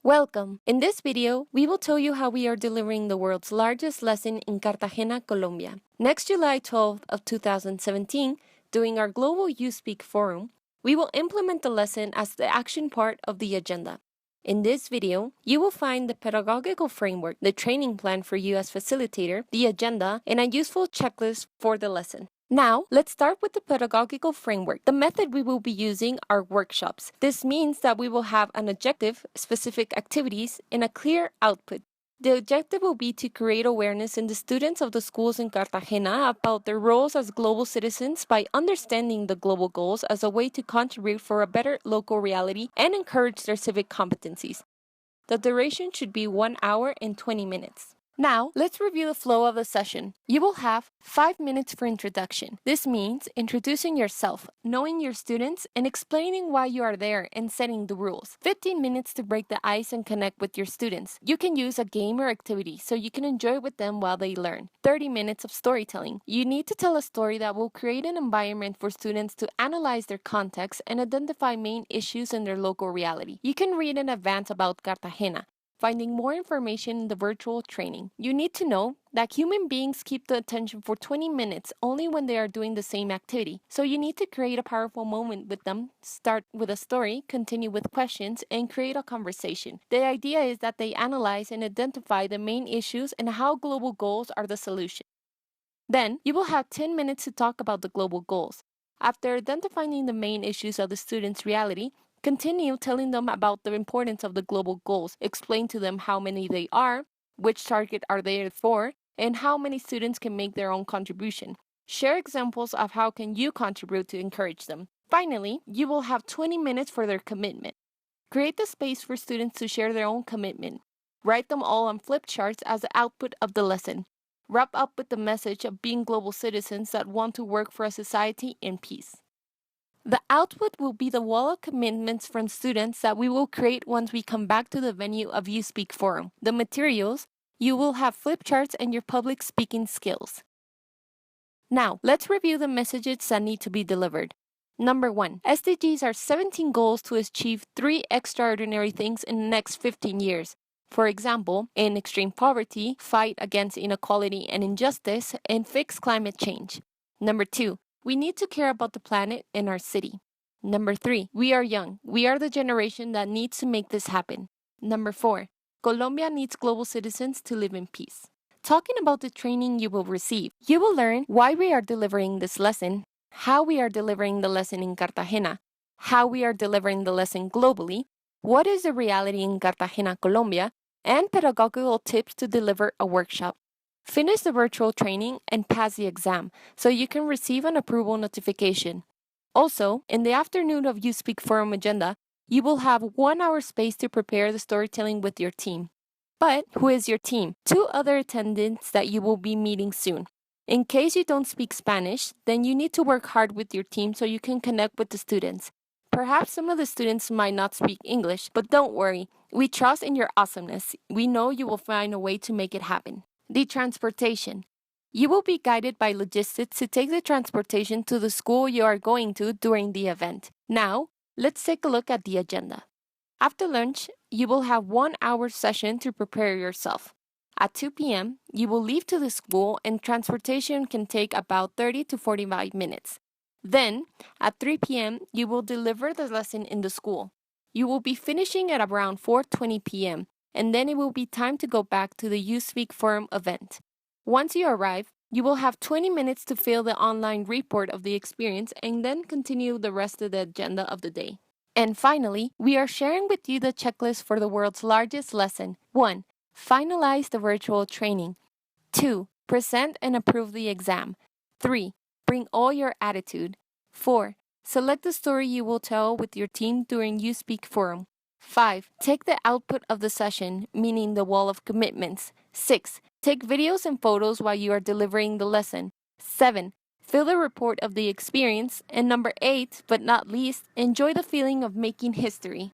Welcome! In this video, we will tell you how we are delivering the world's largest lesson in Cartagena, Colombia. Next July 12th of 2017, during our Global YouthSpeak Forum, we will implement the lesson as the action part of the agenda. In this video, you will find the pedagogical framework, the training plan for you as facilitator, the agenda, and a useful checklist for the lesson. Now, let's start with the pedagogical framework. The method we will be using are workshops. This means that we will have an objective, specific activities, and a clear output. The objective will be to create awareness in the students of the schools in Cartagena about their roles as global citizens by understanding the global goals as a way to contribute for a better local reality and encourage their civic competencies. The duration should be 1 hour and 20 minutes. Now, let's review the flow of the session. You will have 5 minutes for introduction. This means introducing yourself, knowing your students, and explaining why you are there and setting the rules. 15 minutes to break the ice and connect with your students. You can use a game or activity so you can enjoy with them while they learn. 30 minutes of storytelling. You need to tell a story that will create an environment for students to analyze their context and identify main issues in their local reality. You can read in advance about Cartagena, finding more information in the virtual training. You need to know that human beings keep the attention for 20 minutes only when they are doing the same activity. So you need to create a powerful moment with them, start with a story, continue with questions, and create a conversation. The idea is that they analyze and identify the main issues and how global goals are the solution. Then, you will have 10 minutes to talk about the global goals. After identifying the main issues of the student's reality, continue telling them about the importance of the global goals. Explain to them how many they are, which target are they for, and how many students can make their own contribution. Share examples of how can you contribute to encourage them. Finally, you will have 20 minutes for their commitment. Create the space for students to share their own commitment. Write them all on flip charts as the output of the lesson. Wrap up with the message of being global citizens that want to work for a society in peace. The output will be the wall of commitments from students that we will create once we come back to the venue of YouthSpeak Forum. The materials, you will have flip charts and your public speaking skills. Now, let's review the messages that need to be delivered. Number 1, SDGs are 17 goals to achieve 3 extraordinary things in the next 15 years. For example, in extreme poverty, fight against inequality and injustice, and fix climate change. Number 2, we need to care about the planet and our city. Number 3, we are young. We are the generation that needs to make this happen. Number 4, Colombia needs global citizens to live in peace. Talking about the training you will receive, you will learn why we are delivering this lesson, how we are delivering the lesson in Cartagena, how we are delivering the lesson globally, what is the reality in Cartagena, Colombia, and pedagogical tips to deliver a workshop. Finish the virtual training and pass the exam so you can receive an approval notification. Also, in the afternoon of YouthSpeak Forum agenda, you will have 1 hour space to prepare the storytelling with your team. But who is your team? 2 other attendants that you will be meeting soon. In case you don't speak Spanish, then you need to work hard with your team so you can connect with the students. Perhaps some of the students might not speak English, but don't worry. We trust in your awesomeness. We know you will find a way to make it happen. The transportation. You will be guided by logistics to take the transportation to the school you are going to during the event. Now, let's take a look at the agenda. After lunch, you will have 1 hour session to prepare yourself. At 2 p.m., you will leave to the school and transportation can take about 30 to 45 minutes. Then, at 3 p.m., you will deliver the lesson in the school. You will be finishing at around 4:20 p.m., and then it will be time to go back to the YouthSpeak Forum event. Once you arrive, you will have 20 minutes to fill the online report of the experience and then continue the rest of the agenda of the day. And finally, we are sharing with you the checklist for the world's largest lesson. 1. Finalize the virtual training. 2. Present and approve the exam. 3. Bring all your attitude. 4. Select the story you will tell with your team during YouthSpeak Forum. 5. Take the output of the session, meaning the wall of commitments. 6. Take videos and photos while you are delivering the lesson. 7. Fill the report of the experience. And number 8, but not least, enjoy the feeling of making history.